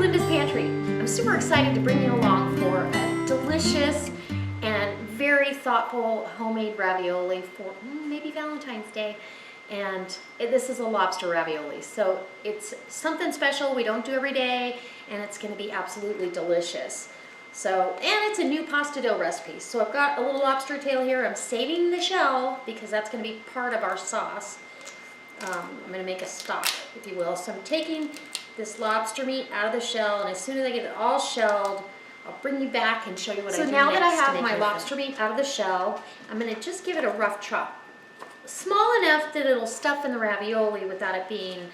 Linda's Pantry. I'm super excited to bring you along for a delicious and very thoughtful homemade ravioli for maybe Valentine's Day. And this is a lobster ravioli, so it's something special we don't do every day, and it's going to be absolutely delicious. So, and it's a new pasta dough recipe. So I've got a little lobster tail here. I'm saving the shell because that's going to be part of our sauce. I'm going to make a stock, if you will. So I'm taking this lobster meat out of the shell, and as soon as I get it all shelled, I'll bring you back and show you what I do next. So now that I have my lobster meat out of the shell, I'm going to just give it a rough chop. Small enough that it'll stuff in the ravioli without it being,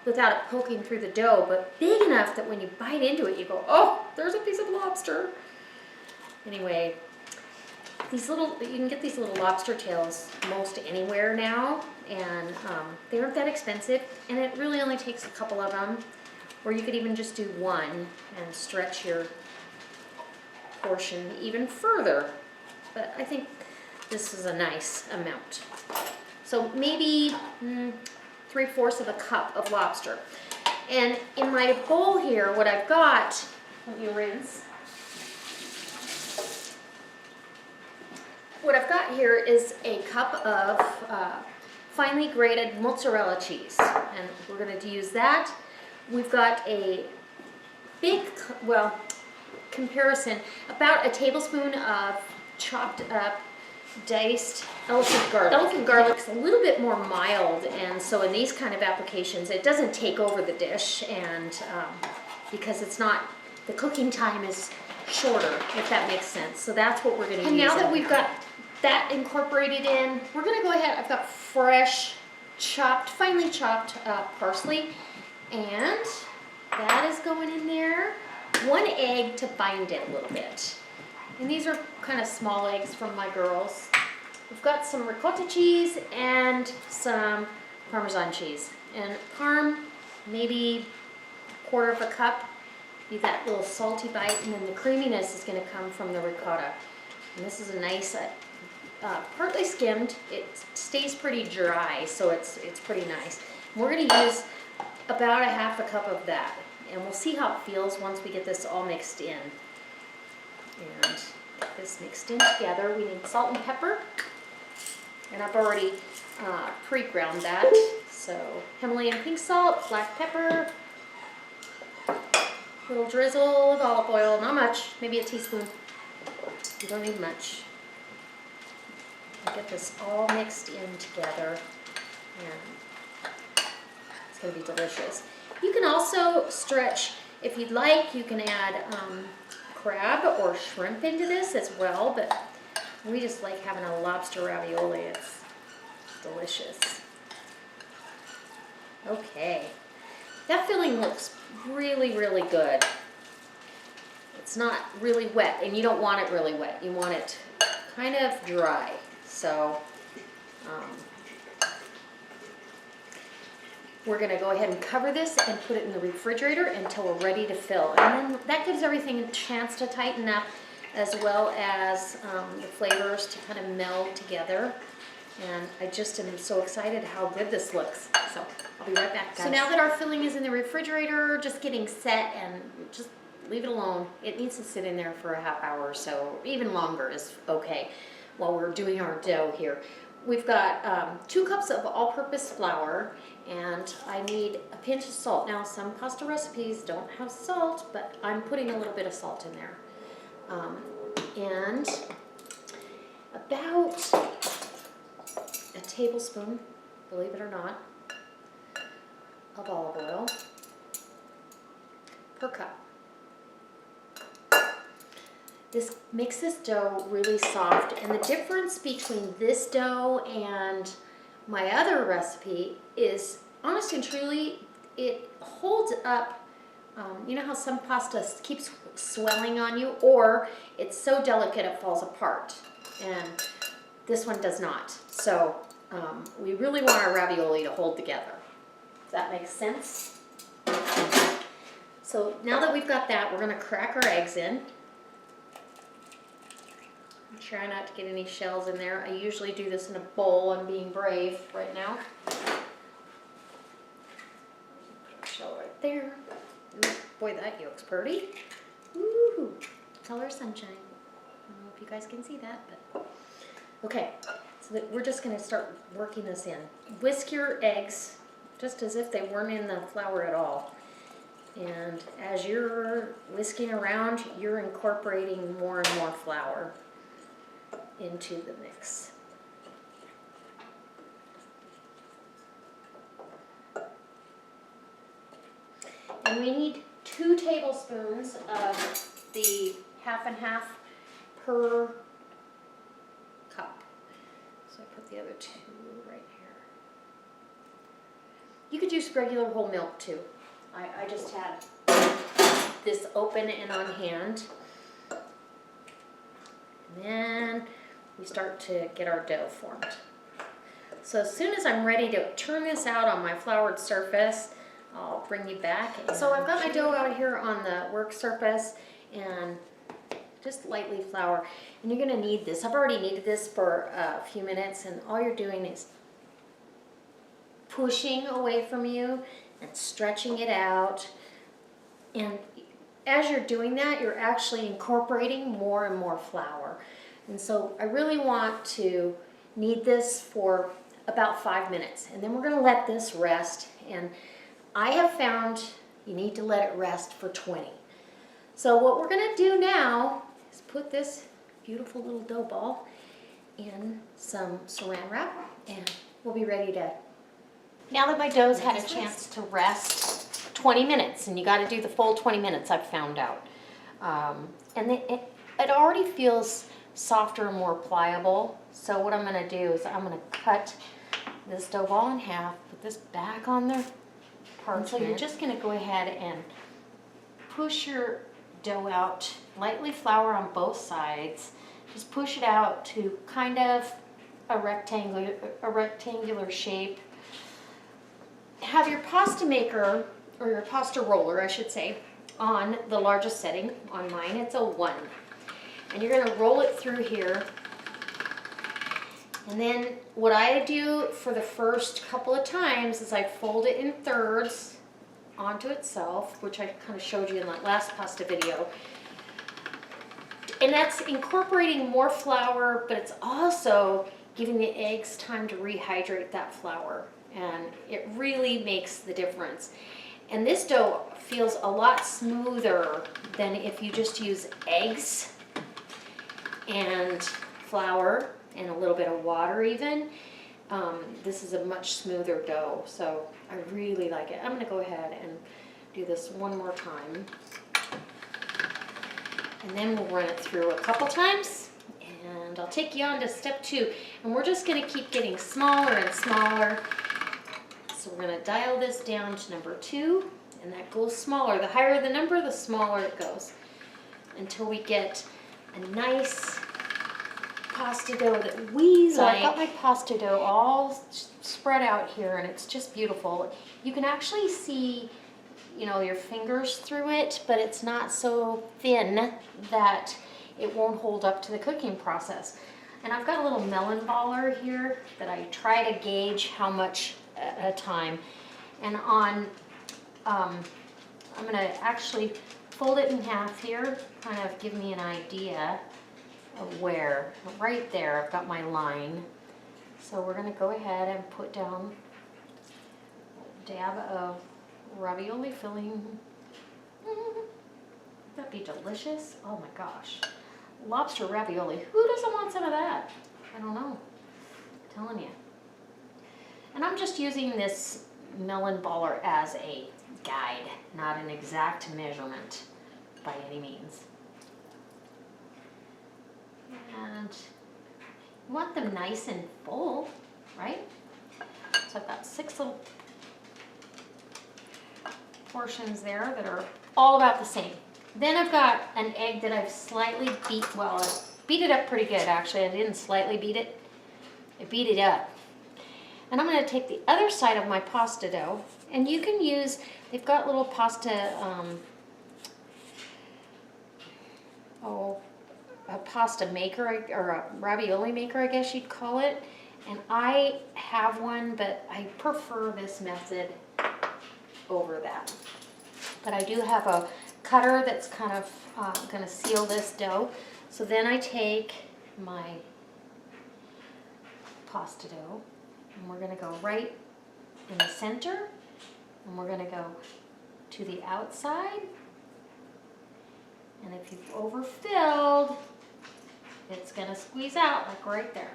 without it poking through the dough, but big enough that when you bite into it, you go, oh, there's a piece of lobster. Anyway, you can get these little lobster tails most anywhere now, and they aren't that expensive, and it really only takes a couple of them, or you could even just do one and stretch your portion even further, but I think this is a nice amount. So maybe 3/4 of a cup of lobster. And in my bowl here, what I've got, let me rinse. What I've got here is a cup of finely grated mozzarella cheese, and we're going to use that. We've got a big, comparison, about a tablespoon of chopped up diced elephant garlic. Elephant garlic's a little bit more mild, and so in these kind of applications it doesn't take over the dish, and because it's not, the cooking time is shorter, if that makes sense. So that's what we're going to use. And now that we've got that incorporated in, we're going to go ahead. I've got fresh finely chopped parsley, and that is going in there. 1 egg to bind it a little bit. And these are kind of small eggs from my girls. We've got some ricotta cheese and some Parmesan cheese. And Parm, maybe 1/4 cup. Be that little salty bite, and then the creaminess is going to come from the ricotta. And this is a nice, partly skimmed. It stays pretty dry, so it's pretty nice. And we're going to use about 1/2 cup of that, and we'll see how it feels once we get this all mixed in. And get this mixed in together. We need salt and pepper, and I've already pre-ground that. So Himalayan pink salt, black pepper, little drizzle of olive oil, not much, maybe a teaspoon. You don't need much. Get this all mixed in together, and it's going to be delicious. You can also stretch, if you'd like, you can add crab or shrimp into this as well, but we just like having a lobster ravioli. It's delicious. Okay, that filling looks really, really good. It's not really wet, and you don't want it really wet. You want it kind of dry. So we're going to go ahead and cover this and put it in the refrigerator until we're ready to fill. And then that gives everything a chance to tighten up, as well as the flavors to kind of meld together. And I just am so excited how good this looks. So I'll be right back, guys. So now that our filling is in the refrigerator, just getting set, and just leave it alone. It needs to sit in there for a ½ hour or so. Even longer is okay while we're doing our dough here. We've got 2 cups of all-purpose flour, and I need a pinch of salt. Now, some pasta recipes don't have salt, but I'm putting a little bit of salt in there. And about a tablespoon, believe it or not, of olive oil per cup. This makes this dough really soft, and the difference between this dough and my other recipe is, honest and truly, it holds up. You know how some pasta keeps swelling on you, or it's so delicate it falls apart, and this one does not. So we really want our ravioli to hold together. Does that make sense? So now that we've got that, we're going to crack our eggs in. Try not to get any shells in there. I usually do this in a bowl. I'm being brave right now. Put our shell right there. Ooh, boy, that yolk's pretty. Ooh, color sunshine. I don't know if you guys can see that, but okay. So that we're just going to start working this in. Whisk your eggs just as if they weren't in the flour at all. And as you're whisking around, you're incorporating more and more flour into the mix. And we need 2 tablespoons of the half and half per cup. So I put the other 2 right here. You could use regular whole milk too. I just had this open and on hand. And then we start to get our dough formed. So as soon as I'm ready to turn this out on my floured surface, I'll bring you back. So I've got my dough out here on the work surface and just lightly flour. And you're gonna need this. I've already kneaded this for a few minutes, and all you're doing is pushing away from you and stretching it out. And as you're doing that, you're actually incorporating more and more flour. And so I really want to knead this for about 5 minutes. And then we're gonna let this rest. And I have found you need to let it rest for 20. So what we're gonna do now is put this beautiful little dough ball in some saran wrap, and we'll be ready to. Now that my dough's had a chance to rest 20 minutes, and you gotta do the full 20 minutes, I've found out. And it already feels softer and more pliable. So what I'm gonna do is I'm gonna cut this dough ball in half, put this back on the parchment. So you're just gonna go ahead and push your dough out, lightly flour on both sides. Just push it out to kind of a rectangular shape. Have your pasta maker, or your pasta roller, I should say, on the largest setting. On mine, it's a 1. And you're gonna roll it through here. And then what I do for the first couple of times is I fold it in thirds onto itself, which I kind of showed you in that last pasta video. And that's incorporating more flour, but it's also giving the eggs time to rehydrate that flour. And it really makes the difference. And this dough feels a lot smoother than if you just use eggs and flour and a little bit of water even. This is a much smoother dough, so I really like it. I'm gonna go ahead and do this one more time. And then we'll run it through a couple times, and I'll take you on to step 2. And we're just gonna keep getting smaller and smaller. So we're gonna dial this down to number 2, and that goes smaller. The higher the number, the smaller it goes, until we get a nice pasta dough that we like. I've got my pasta dough all spread out here, and it's just beautiful. You can actually see, you know, your fingers through it, but it's not so thin that it won't hold up to the cooking process. And I've got a little melon baller here that I try to gauge how much at a time. And on, I'm gonna actually fold it in half here, kind of give me an idea of where. Right there, I've got my line. So we're gonna go ahead and put down a dab of ravioli filling. That'd be delicious. Oh my gosh. Lobster ravioli. Who doesn't want some of that? I don't know. I'm telling you. And I'm just using this melon baller as a guide, not an exact measurement by any means. And you want them nice and full, right? So I've got 6 little portions there that are all about the same. Then I've got an egg that I've slightly beat, well, I beat it up pretty good actually. I didn't slightly beat it, I beat it up. And I'm going to take the other side of my pasta dough, and you can use, they've got little pasta, a pasta maker, or a ravioli maker, I guess you'd call it. And I have one, but I prefer this method over that. But I do have a cutter that's kind of going to seal this dough. So then I take my pasta dough, and we're going to go right in the center, and we're going to go to the outside. And if you've overfilled, it's going to squeeze out like right there.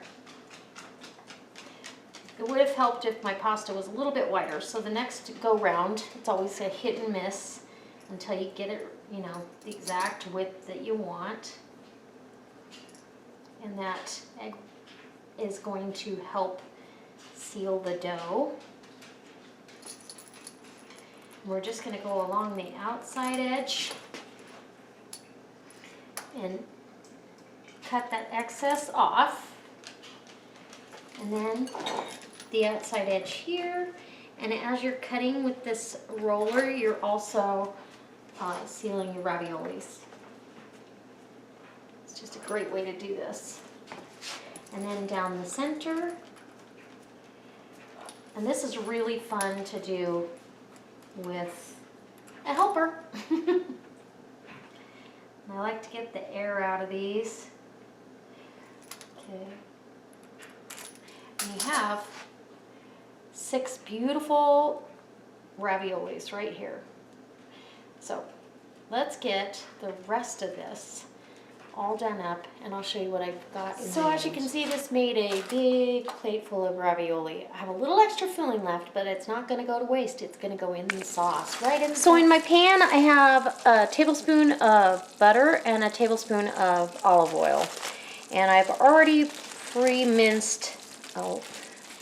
It would have helped if my pasta was a little bit wider. So the next go round, it's always a hit and miss until you get it, you know, the exact width that you want. And that is going to help seal the dough. We're just going to go along the outside edge and cut that excess off. And then the outside edge here. And as you're cutting with this roller, you're also sealing your raviolis. It's just a great way to do this. And then down the center. And this is really fun to do with a helper. I like to get the air out of these. Okay. And you have 6 beautiful raviolis right here. So let's get the rest of this all done up, and I'll show you what I've got. So as you can see, this made a big plate full of ravioli. I have a little extra filling left, but it's not going to go to waste. It's going to go in the sauce, right in the sauce. In my pan, I have a tablespoon of butter and a tablespoon of olive oil. And I've already pre-minced a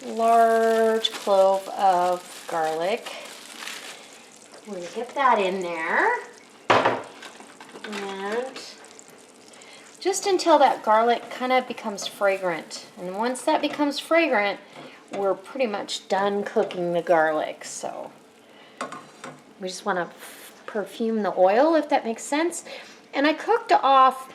large clove of garlic. We're going to get that in there. And just until that garlic kind of becomes fragrant. And once that becomes fragrant, we're pretty much done cooking the garlic. So we just want to perfume the oil, if that makes sense. And I cooked off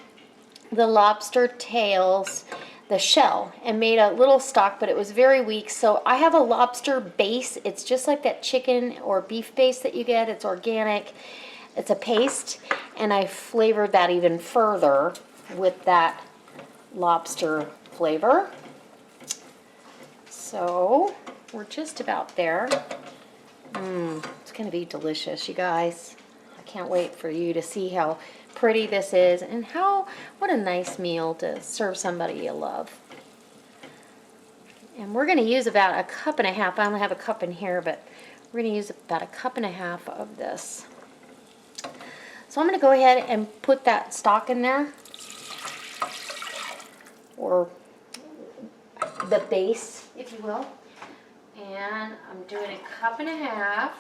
the lobster tails, the shell, and made a little stock, but it was very weak. So I have a lobster base. It's just like that chicken or beef base that you get. It's organic. It's a paste, and I flavored that even further with that lobster flavor. So we're just about there. It's going to be delicious, you guys. I can't wait for you to see how pretty this is, and what a nice meal to serve somebody you love. And we're going to use about 1.5 cups. I only have a cup in here, but we're going to use about 1.5 cups of this. So I'm going to go ahead and put that stock in there, or the base, if you will. And I'm doing 1.5 cups.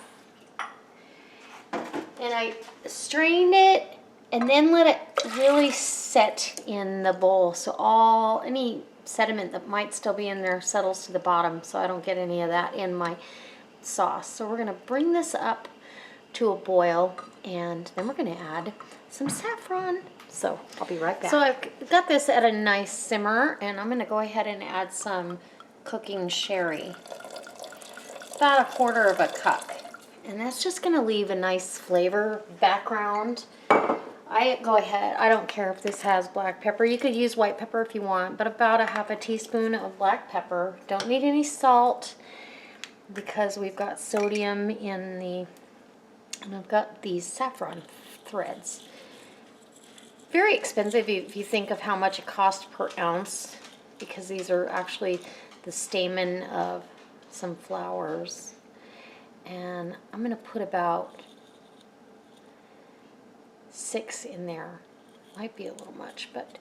And I strained it and then let it really set in the bowl, so any sediment that might still be in there settles to the bottom, so I don't get any of that in my sauce. So we're going to bring this up to a boil, and then we're going to add some saffron. So I'll be right back. So I've got this at a nice simmer, and I'm going to go ahead and add some cooking sherry, about 1/4 cup. And that's just going to leave a nice flavor background. I don't care if this has black pepper. You could use white pepper if you want, but about 1/2 teaspoon of black pepper. Don't need any salt because we've got sodium in and I've got these saffron threads. Very expensive if you think of how much it costs per ounce, because these are actually the stamen of some flowers. And I'm going to put about 6 in there. Might be a little much, but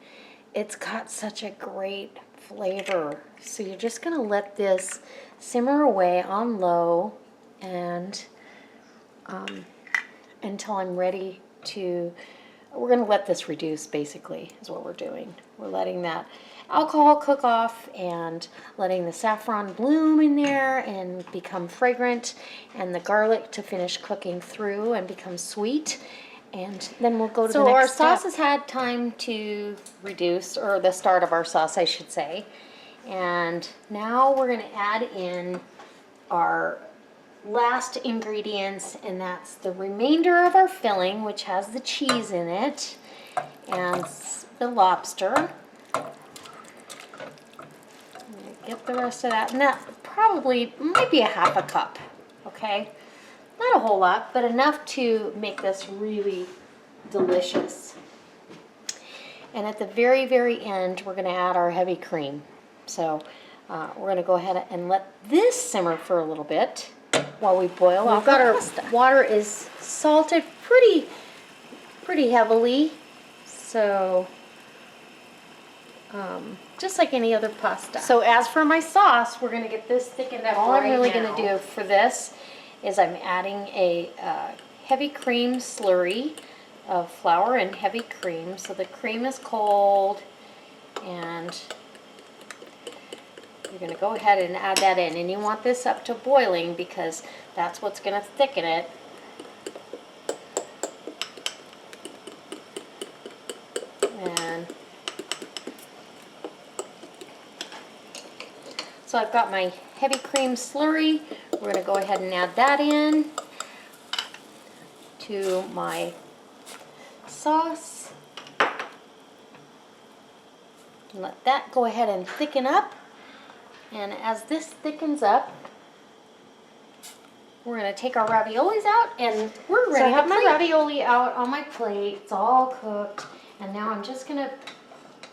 it's got such a great flavor. So you're just going to let this simmer away on low and until I'm ready to, we're going to let this reduce, basically, is what we're doing. We're letting that alcohol cook off and letting the saffron bloom in there and become fragrant, and the garlic to finish cooking through and become sweet. And then we'll go to the next step. So our sauce has had time to reduce, or the start of our sauce, I should say. And now we're going to add in our last ingredients, and that's the remainder of our filling, which has the cheese in it and the lobster. Get the rest of that, and that probably might be a half a cup, okay? Not a whole lot, but enough to make this really delicious. And at the very, very end, we're gonna add our heavy cream. So we're gonna go ahead and let this simmer for a little bit while we boil off our pasta. Water is salted pretty heavily, so just like any other pasta. So as for my sauce, we're gonna get this thickened up. All I'm really gonna do for this is I'm adding a heavy cream slurry of flour and heavy cream. So the cream is cold, and you're gonna go ahead and add that in. And you want this up to boiling because that's what's gonna thicken it. And so I've got my heavy cream slurry. We're going to go ahead and add that in to my sauce. Let that go ahead and thicken up. And as this thickens up, we're going to take our raviolis out, and we're ready. So I have my ravioli out on my plate. It's all cooked. And now I'm just going to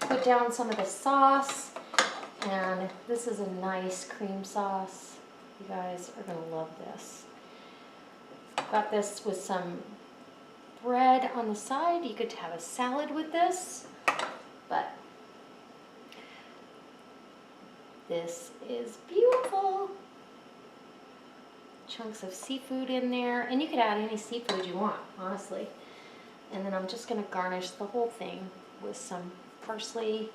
put down some of the sauce. And this is a nice cream sauce. You guys are going to love this. Got this with some bread on the side. You could have a salad with this, but this is beautiful. Chunks of seafood in there, and you could add any seafood you want, honestly. And then I'm just going to garnish the whole thing with some parsley.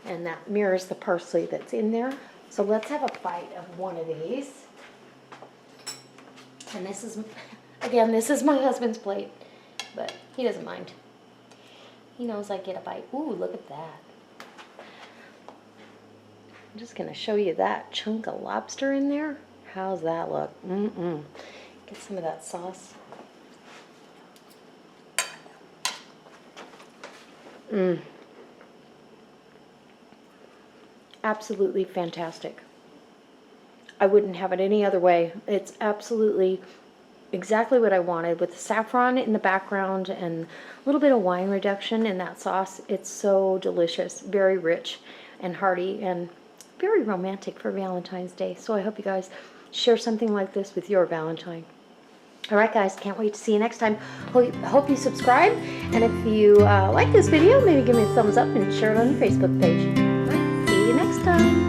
And that mirrors the parsley that's in there. So let's have a bite of one of these. And this is, again, this is my husband's plate, but he doesn't mind. He knows I get a bite. Ooh, look at that. I'm just gonna show you that chunk of lobster in there. How's that look? Get some of that sauce. Absolutely fantastic. I wouldn't have it any other way. It's absolutely exactly what I wanted, with the saffron in the background and a little bit of wine reduction in that sauce. It's so delicious, very rich and hearty, and very romantic for Valentine's Day. So I hope you guys share something like this with your Valentine. All right, guys, can't wait to see you next time. Hope you subscribe, and if you like this video, maybe give me a thumbs up and share it on your Facebook page. All right, see you next time.